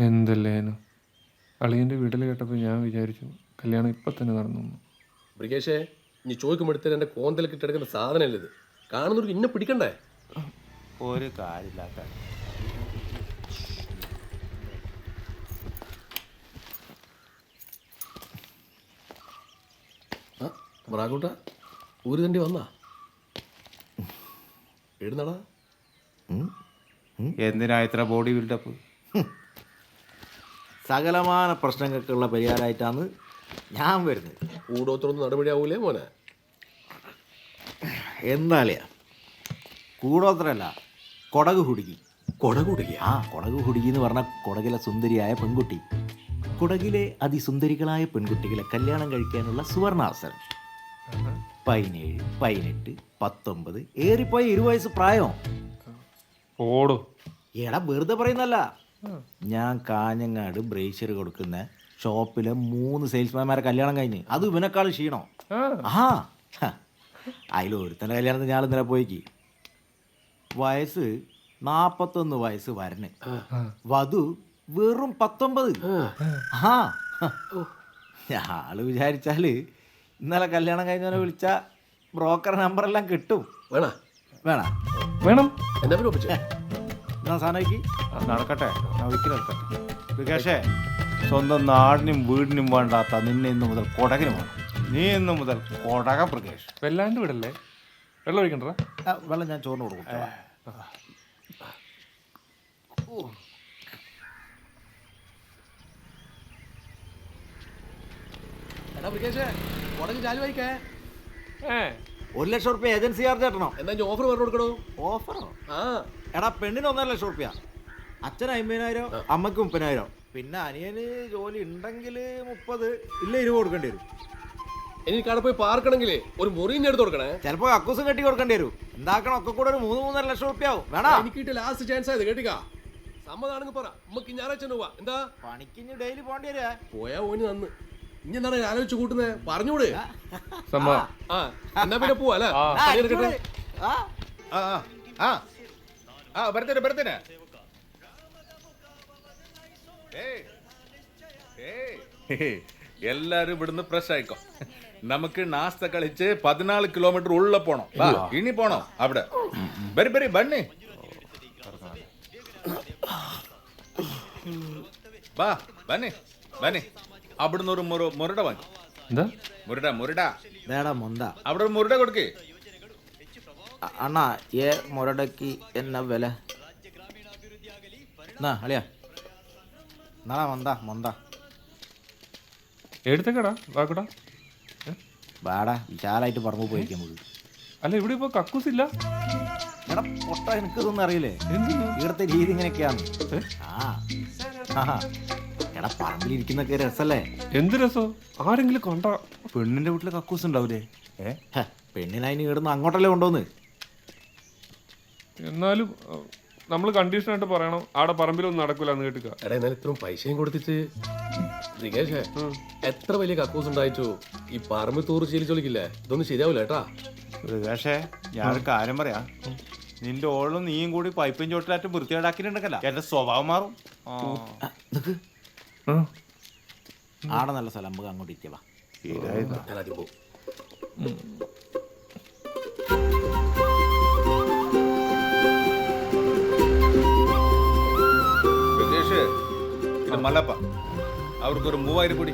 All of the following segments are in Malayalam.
എന്തല്ലേനു അളിയൻ്റെ വീട്ടിൽ കേട്ടപ്പോൾ ഞാൻ വിചാരിച്ചു കല്യാണം ഇപ്പം തന്നെ നടന്നു. ബ്രികേഷേ, നീ ചോദിക്കുമ്പോഴത്തേന് എൻ്റെ കോന്തലൊക്കെ ഇട്ടെടുക്കുന്ന സാധനമല്ല ഇത്. കാണുന്നവർക്ക് ഇന്നെ പിടിക്കണ്ടേ? ഒരു കാര്യമില്ലാത്ത ബ്രാക്കൂട്ട ഒരു തണ്ടി വന്നാ എഴുന്നടാ. എന്തിനാ ഇത്ര ബോഡി ബിൽഡപ്പ്? സകലമാന പ്രശ്നങ്ങൾക്കുള്ള പരിഹാരമായിട്ടാണ് ഞാൻ വരുന്നത്. കൂടോത്രൊന്നും നടപടിയാവൂലേ മോനെ? എന്താളിയാ കൂടോത്രല്ല, കൊടക് ഹുടുക്കി. കൊടകൂടുക? ആ കൊടക് ഹുടുക്കി എന്ന് പറഞ്ഞാൽ കൊടകിലെ സുന്ദരിയായ പെൺകുട്ടി. കൊടകിലെ അതിസുന്ദരികളായ പെൺകുട്ടികളെ കല്യാണം കഴിക്കാനുള്ള സുവർണാവസരം. 17, 18, 19, ഏറിപ്പോയ 20 വയസ്സ് പ്രായം. ഓടോ എടാ വെറുതെ പറയുന്നല്ല. ഞാൻ കാഞ്ഞങ്ങാട് ബ്രേഷ്യർ കൊടുക്കുന്ന ഷോപ്പിലെ 3 സെയിൽസ്മാൻമാരെ കല്യാണം കഴിഞ്ഞ്. അത് ഇവനേക്കാളും ക്ഷീണം. ആ അതിലൊരുത്തൻ്റെ കല്യാണത്തിന് ഞാൻ ഇന്നലെ പോയിക്ക്. വയസ്സ് 41 വയസ്സ് വരന്. വധു വെറും 19. ആ ആള് വിചാരിച്ചാല് ഇന്നലെ കല്യാണം കഴിഞ്ഞവനെ വിളിച്ച ബ്രോക്കർ നമ്പറെല്ലാം കിട്ടും. വേണ വേണം എന്നാ പിന്നെ ഒപ്പിച്ചേ? എന്നാ സാധനക്ക് നടക്കട്ടെ, ഞാൻ ഒരിക്കലും നടക്കട്ടെ. വികാഷേ, സ്വന്തം നാടിനും വീടിനും വേണ്ടാത്ത നിന്നെ ഇന്നു മുതൽ കൊടകിന് വേണം. നീ ഇന്നു മുതൽ കൊടക പ്രകേഷ്. വെല്ലാണ്ട് വിടല്ലേ? വെള്ളം ഒഴിക്കണ്ട. വെള്ളം ഞാൻ ചോറിന് കൊടുക്കും. എടാ ബ്രികേഷേ, കൊടങ്ങ് ചാലു വായിക്കേ. 1 ലക്ഷം റുപ്യ ഏജൻസി ചാർജ് കെട്ടണം. എന്നാ ഞാൻ ഓഫർ പറഞ്ഞു കൊടുക്കണോ? ഓഫറോ? ആ എടാ പെണ്ണിന് 1.5 ലക്ഷം റുപ്യ, അച്ഛന് 50,000, അമ്മക്ക് 30,000. പിന്നെ അനിയന് ജോലി ഉണ്ടെങ്കിൽ 30, ഇല്ല 20 കൊടുക്കേണ്ടി വരും. എനിക്ക് അവിടെ പോയി പാർക്കണമെങ്കിലേ ഒരു മുറിയും എടുത്ത് കൊടുക്കണേ. ചിലപ്പോ കക്കൂസും കെട്ടി കൊടുക്കേണ്ടി വരും. എന്താക്കണം ഒക്കെ കൂടെ ഒരു 3-3.5 ലക്ഷം റുപ്യ ആവും. വേണോ? എനിക്ക് കിട്ടിയ ലാസ്റ്റ് ചാൻസ് ആയത് കേട്ടിക്കാ. സമ്മതാണെങ്കിൽ പറ, നമുക്ക് ഞായറാഴ്ച പോവാ. എന്താ പണിക്കിഞ്ഞ് ഡെയിലി പോകേണ്ടി വരുവാ. പോയാ ഓന് നന്ന്. ഇനി എന്താണ് ആലോചിച്ച് കൂട്ടുന്നത്? പറഞ്ഞൂടെ? സമ്മതം. ആ എന്നാ പിന്നെ പോവാ അല്ലേ? ബರ್ತೇನೆ ಬರ್ತೇನೆ. എല്ലാരും ഇവിടുന്ന് ഫ്രഷ് ആയിക്കോ. നമുക്ക് നാസ്ത കളിച്ച് 14 കിലോമീറ്റർ ഉള്ളിൽ പോണം. ഇനി പോണോ അവിടെ? ബരി ബരി ബണ്ണി ബാ ബണ്ണി ബണ്ണി. അവിടുന്ന് ഒരു മുരട വാങ്ങി. എന്താ മുരട മുരട മൊന്ത അവിടെ ഒരു മുരട കൊടുക്കേ. അണ്ണാ ഏ മുരടക്ക് എന്നാ വില? എന്നാ അളിയാ നാ മൊന്ത മൊന്ത എടുത്തേക്കടാ വാക്കടാ. വാടാ വിശാലായിട്ട് പറമ്പ് പോയിക്കാൻ നമുക്ക്. അല്ല ഇവിടെ ഇപ്പൊ കക്കൂസില്ല. എടാ പൊട്ട, എനിക്കിതൊന്നും അറിയില്ലേ? ഇവിടുത്തെ രീതി ഇങ്ങനെയൊക്കെയാണ്. എടാ പറമ്പിലിരിക്കുന്നൊക്കെ രസല്ലേ? എന്ത് രസോ? ആരെങ്കിലും കണ്ട പെണ്ണിന്റെ വീട്ടില് കക്കൂസ് ഉണ്ടാവൂലേ? പെണ്ണിനതിന് ഇടുന്ന് അങ്ങോട്ടല്ലേ കൊണ്ടുവന്ന്. എന്നാലും നമ്മൾ കണ്ടീഷനായിട്ട് പറയണം ആടെ പറമ്പിലൊന്നും നടക്കൂല എന്ന് കേട്ടുക. എടാ എന്നാൽ ഇത്രയും പൈസയും കൊടുത്തിട്ട് ബ്രികേഷേ, എത്ര വലിയ കക്കൂസ് ഉണ്ടായിട്ടോ ഈ പറമ്പ് തൂറ് ശീലിച്ചോളിക്കില്ലേ? ഇതൊന്നും ശരിയാവില്ല കേട്ടാ. പക്ഷേ ഞാനൊരു കാര്യം പറയാ, നിന്റെ ഓളും നീയും കൂടി പൈപ്പും ചോട്ടിലായിട്ട് വൃത്തികേടാക്കിയിട്ടുണ്ടല്ലോ, എന്റെ സ്വഭാവം മാറും. ആടെ നല്ല സ്ഥലം, നമുക്ക് അങ്ങോട്ട് ഇരിക്കവാ. ഞാൻ ആദ്യം പോകും. ഇത് മല്ലപ്പ, അവർക്ക് ഒരു 3000 കൂടി.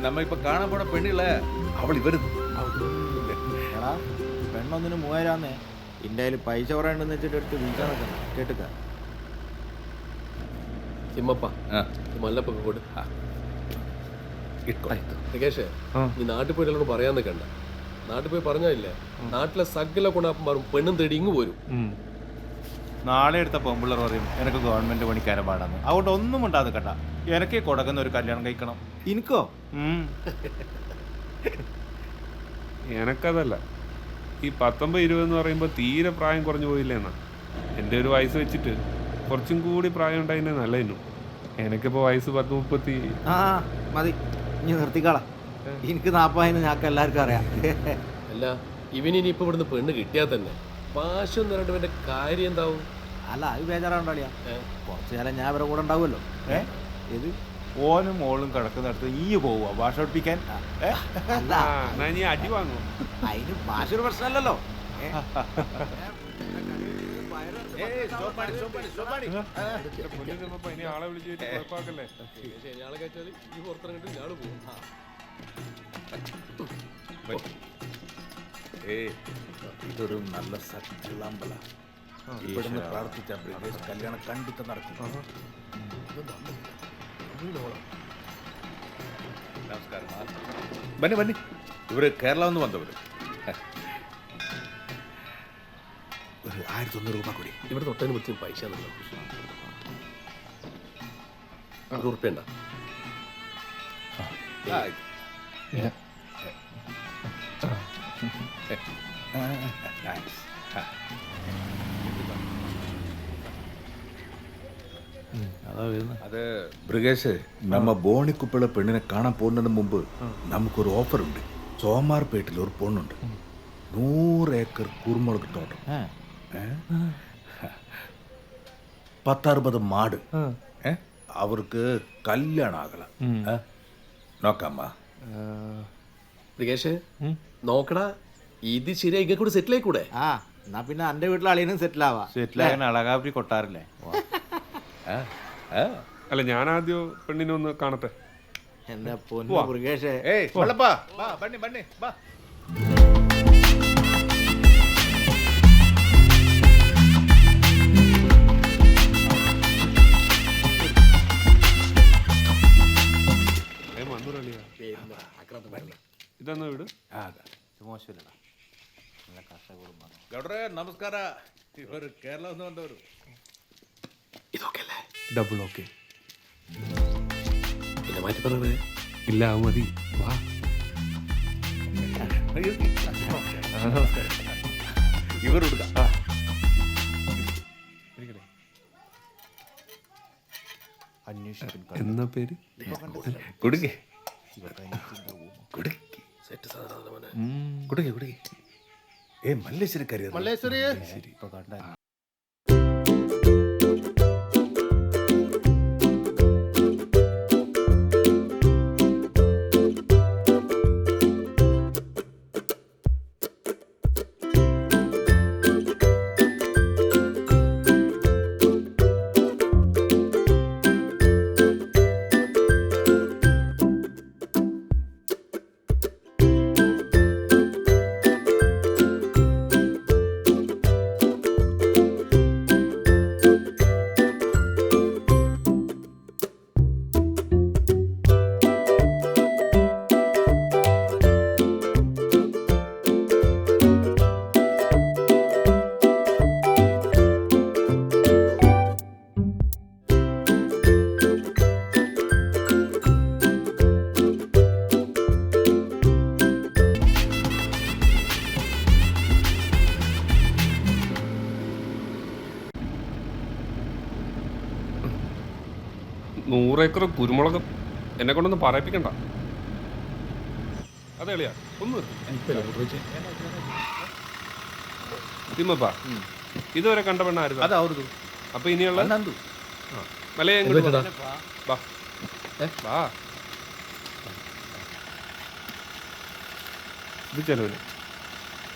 നമ്മ ഇപ്പൊ കാണാൻ പോണ പെണ്ണില്ല, അവൾ ഇവരുന്നു. എടാ പെണ്ണൊന്നിന് 3000. എൻ്റെ കയ്യിൽ പൈസ കുറയുണ്ടെന്ന് വെച്ചിട്ട് എടുത്ത് വീട്ടാൻ നിൽക്കണം. കേട്ടുക തിമ്മപ്പ മല്ലപ്പൊക്കെ കൂടെ. ബ്രികേഷേ, നീ നാട്ടിൽ പോയി എല്ലാവരും പറയാൻ നിൽക്കണ്ട. നാട്ടിൽ പോയി പറഞ്ഞായില്ലേ, നാട്ടിലെ സകല കൊണ്ടാപ്പം മാറും, പെണ്ണും തേടി ഇങ്ങ് പോരും. നാളെ എടുത്ത പെമ്പിള്ളർ പറയും എനിക്ക് ഗവൺമെന്റ് പണിക്കാരൻ പാടാന്ന്. അതുകൊണ്ട് ഒന്നും ഉണ്ടാതെ കേട്ടാ, എനിക്ക് കൊടുക്കുന്ന ഒരു കല്യാണം കഴിക്കണം. എനിക്കോ? എനക്കതല്ല, ഈ 19-20 എന്ന് പറയുമ്പോൾ തീരെ പ്രായം കുറഞ്ഞു പോയില്ലേന്നാ. എൻ്റെ ഒരു വയസ്സ് വെച്ചിട്ട് കുറച്ചും കൂടി പ്രായം ഉണ്ടായിരുന്നേ നല്ലതിനും. എനിക്കിപ്പോൾ വയസ്സ് 10-30. മതി, ഇനി നിർത്തിക്കാളാ. എനിക്ക് 40 ഞങ്ങൾക്ക് എല്ലാവർക്കും അറിയാം. അല്ല ഇവനി ഇനിയിപ്പോ ഇവിടുന്ന് പെണ്ണ് കിട്ടിയാൽ തന്നെ പാശം നിരണ്ടവന്റെ കാര്യം എന്താവും? അല്ല അത് ബേജാറാണ്ടാളിയാ. കുറച്ചു കാലം ഞാൻ ഇവരെ കൂടെ ഉണ്ടാവുമല്ലോ. ഇത് ഓനും മോളും കിടക്കുന്നിടത്ത് ഈ പോവുക ഭാഷ പഠിപ്പിക്കാൻ അല്ല എന്നാ നീ അടി വാങ്ങും. അതിന് ഭാഷ ഒരു പ്രശ്നമല്ലല്ലോ. പൊന്നിച്ചപ്പോ ഇനി ആളെ വിളിച്ചു കുഴപ്പമാക്കല്ലേ. ഞാളെ കയറ്റാൽ ഈ പുറത്തിറങ്ങിട്ട് ഞാള് പോകും. ഇതൊരു നല്ല സത്യമുള്ള അമ്പല. ഇവിടുന്ന് പ്രാർത്ഥിച്ച ബ്രിഗേഷ് കല്യാണം കണ്ടിട്ട് നടക്കും. നമസ്കാരം. ബന്നി ബന്നി, ഇവര് കേരളം നിന്ന് വന്നവര്. ഒരു 1100 രൂപ കൂടി. ഇവിടെ തൊട്ടതിന് പറ്റിയ പൈസ ഉറുപ്പ്യണ്ട. അത് ബ്രിഗേഷ്, നമ്മ ബോണിക്കുപ്പിള പെണ്ണിനെ കാണാൻ പോകുന്നതിന് മുമ്പ് നമുക്കൊരു ഓഫർ ഉണ്ട്. സോമാർപേട്ടിൽ ഒരു പൊണ്ണുണ്ട്, 100 ഏക്കർ കുരുമുളക് തോട്ടം, 10-60 മാട്. അവർക്ക് കല്യാണം ആകല. നോക്കാമ്മ. ബ്രിഗേഷ് നോക്കടാ, ഇത് ശരിയായി കൂടെ സെറ്റിൽ ആയിക്കൂടെ? ആ എന്നാ പിന്നെ എന്റെ വീട്ടിലെ അളിയനും സെറ്റിൽ ആവാ. സെറ്റിലാകാൻ അളകാപുരി കൊട്ടാറില്ലേ? അല്ല ഞാൻ ആദ്യം പെണ്ണിനെ ഒന്ന് കാണട്ടെ. എന്റെ പൊന്നു മൃഗേഷേ. ഏയ് വള്ളപ്പാ, വാ ബന്നി ബന്നി വാ. ഇതെന്നാ വീട്? മോശമില്ലടാ, നല്ല കർഷകരും ഗൗഡറെ നമസ്കാര. ഇവര് കേരളം നിന്ന് വന്നവരും. ഇതൊക്കെ അല്ലേ ഡബിൾ ഓക്കെ. പിന്നെ മാറ്റി പറഞ്ഞേ. ഇല്ല അത് മതി. വാ. ഇവരുടുക്ക അന്വേഷിക്കും. എന്നാ പേര്? കുടുങ്ങി കുടുങ്ങി സെറ്റ് സാധനം. കുടുങ്ങി കുടുങ്ങി. മല്ലേശ്വരി കരി. മല്ലേശ്വരി ഇപ്പൊ കണ്ട ഏക്കർ കുരുമുളക് എന്നെ കൊണ്ടൊന്നും പറയിപ്പിക്കണ്ട. അതെ എളിയാ ഒന്ന് തിമ്മപ്പാ. ഇതുവരെ കണ്ട പെണ്ണായിരുന്നു. അത് അവർക്ക്. അപ്പൊ ഇനിയുള്ള നന്ദു മലയെ വാ വാ. ഇത് ചെലവിന്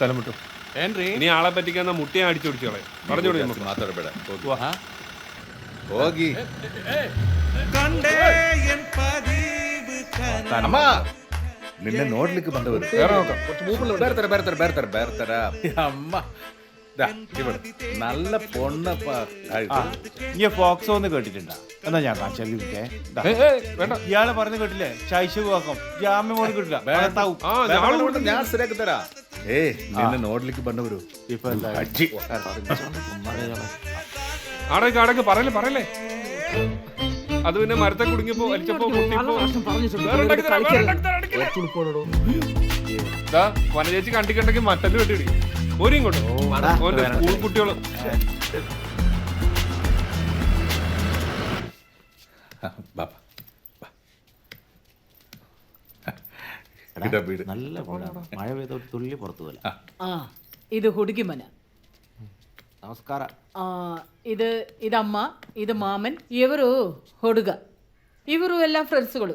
തലമുട്ടും. ഇനി ആളെ പറ്റിക്കാൻ മുട്ടിയെ അടിച്ചോടിച്ചു കളയും. പറഞ്ഞോളൂ നമുക്ക്. മാതാടಬೇಡ ಹೋಗಿ. ಅಮ್ಮ ನಿನ್ನೆ ನೋಡ್ಲಿಕ್ಕೆ ಬಂದವರು. ಬೇರ್ತಾರ ಅಮ್ಮ. നല്ല പൊണ്ണപ്പ. ഈ ഫോക്സോ ഒന്ന് കേട്ടിട്ടുണ്ടാ? എന്നാ ഞാൻ കാണിച്ചാൽ വേണ്ട. ഇയാള് പറഞ്ഞു കേട്ടില്ലേ? ശൈശവാക്കം ജാമ്യം പോലും കിട്ടില്ല. ഞാൻ ശരിയാക്കി തരാ. നിന്നെ നോಡ್ಲಿಕ್ಕೆ ಬಂದವರು. ഇപ്പൊ എന്താ അജ്ജി ആടൊക്കെ പറയല്ലേ. അത് പിന്നെ മരത്തെ കുടുങ്ങിയപ്പോ വലിച്ചപ്പോ വനചേച്ചി കണ്ടിട്ടുണ്ടെങ്കിൽ മറ്റല്ലോ വെട്ടിടി ഒരു ഇങ്ങോട്ടോ. ഓന്റെ സ്കൂൾ കുട്ടികള് നല്ല വീടാണ്. മഴ പെയ്ത ഒരു തുള്ളി പുറത്തു പോലെ. ಇದು ಹುಡುಗಿ ಮನೆ. ನಮಸ್ಕಾರ. ಇದಮ್ಮ, ಇದು ಮಾಮನ್, ಇವರು ಹುಡುಗ. ಇವರು ಎಲ್ಲ ಫ್ರೆಂಡ್ಸ್ಗಳು.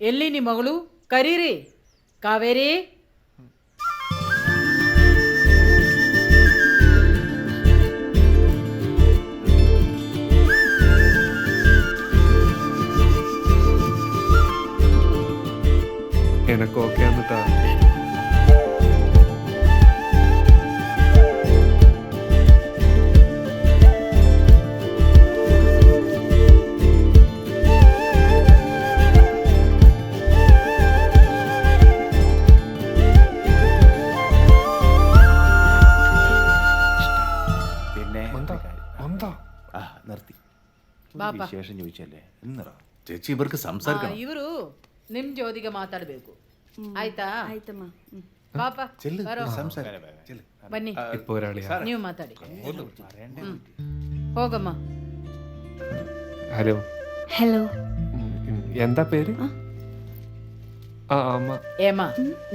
ಎಲ್ಲಿ ನಿಮ್ಮ ಮಗಳು? ಕರೀರಿ. ಕಾವೇರಿ. എനക്ക് ഓക്കെ എന്നിട്ടാ. പിന്നെ ആ നിർത്തി ಬಾಪ. വിശേഷം ചോദിച്ചല്ലേ എന്നറ ചേച്ചി ഇവർക്ക് സംസാരിക്കണം. ಇವರು ನಿಮ್ ಜೋದಿಗೆ ಮಾತಾಡ್ಬೇಕು. ಆಯ್ತಾ? ಆಯ್ತಮ್ಮ. ಪಾಪ ചെല്ല്, ಬರೋ. സംസാരിക്കാം. ചെല്ല്. ಬನ್ನಿ, ഇപ്പൊ ഒരാളിയാ. ನೀವು ಮಾತಾಡಿ. ಹೋಗಮ್ಮ. ഹലോ. ഹലോ. എന്താ പേര്? ആ അമ്മ. ಏಮ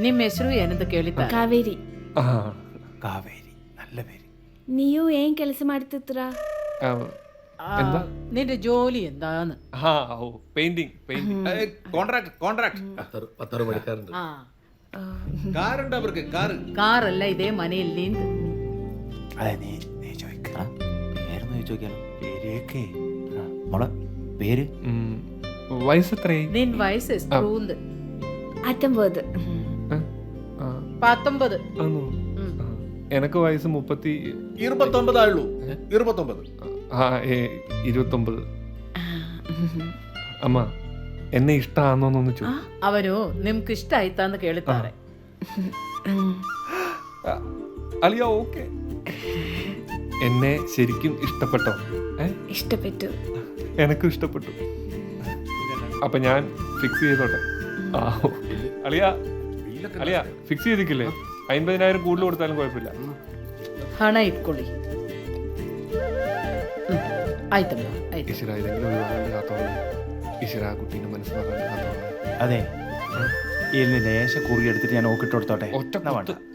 ನಿಮ್ಮ ಹೆಸರು ಏನಂತ ಕೇಳಿದ್ದ? ಕಾವೇರಿ. ആ കാവേരി നല്ല പേര്. ನೀವು ಏನ್ ಕೆಲಸ ಮಾಡ್ತಿದ್ರ? ആ, എന്താ? നിന്റെ ജോലി എന്താന്ന്? ആ ഓ പെയിന്റിങ് പെയിന്റിങ്. കോൺട്രാക്ട് പത്താറ് പണിക്കാരുണ്ട്. ആ, കാറുണ്ട് അവർക്ക്, കാറ്. കാറല്ല ഇതേ മനയിൽ നീന്ത്. അതെ നീ ചോദിക്ക ആ പേരൊന്ന് ചോദിക്കാലോ. പേരേക്കേ മോളെ പേര്? വയസ്സ് എത്രയായി? നിൻ വയസ്സ് എത്രൂന്ന്? 19. 19. ആണോ? ആ, എനക്ക് വയസ്സ് 29 ആയുള്ളൂ. 29. 29. ಅಮ್ಮ ಎನ್ನೆ ಇಷ್ಟ ಅನ್ನೋನೊಂದು ಚೂ. ಅವನು ನಿಮ್ಗೆ ಇಷ್ಟ ಆಯ್ತಾ ಅಂತ ಕೇಳುತ್ತಾರೆ. അലിയ ഓക്കെ. എന്നെ ശരിക്കും ഇഷ്ടപ്പെട്ടോ? ഇഷ്ടപ്പെട്ടു. എനക്കും ഇഷ്ടപ്പെട്ടു. അപ്പൊ ഞാൻ ഫിക്സ് ചെയ്തോട്ടെ. ആ അലിയ അലിയ ഫിക്സ് ചെയ്തിക്കില്ലേ? 50,000 കൂടുതൽ കൊടുത്താലും കുഴപ്പമില്ല. ಹಣ ಇಟ್ಕೊಳ್ಳಿ. ಆಯ್ತಮ್ಮ, ಆಯ್ತು. ഈശ്വര ഇതെങ്കിലും ഒഴിവാകാണ്ട് കാത്തോളെ. ഈശ്വര ആ കുട്ടീനെ മനസ്സിലാക്കാൻ കാത്തോളെ. അതെ ഇതിന് ലേശ കുറി എടുത്തിട്ട് ഞാൻ നോക്കിട്ട് കൊടുത്തോട്ടെ. ഒറ്റ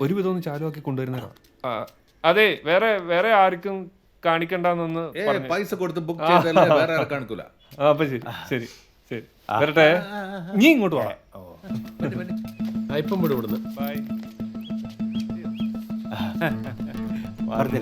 ഒരുവിധം ഒന്ന് ചാലുവാക്കി കൊണ്ടുവരുന്ന. അതെ വേറെ വേറെ ആർക്കും കാണിക്കണ്ടെന്നൊന്ന് പറഞ്ഞു. പൈസ കൊടുത്ത് ബുക്ക് ചെയ്തല്ലേ, വേറെ ആരെ കാണിക്കൂല. അപ്പൊ ശരി ശരി ശരി വരട്ടെ. നീ ഇങ്ങോട്ട് വാ. ഇപ്പം വിടും ഇവിടുന്ന്. ബൈ. വെറുതെ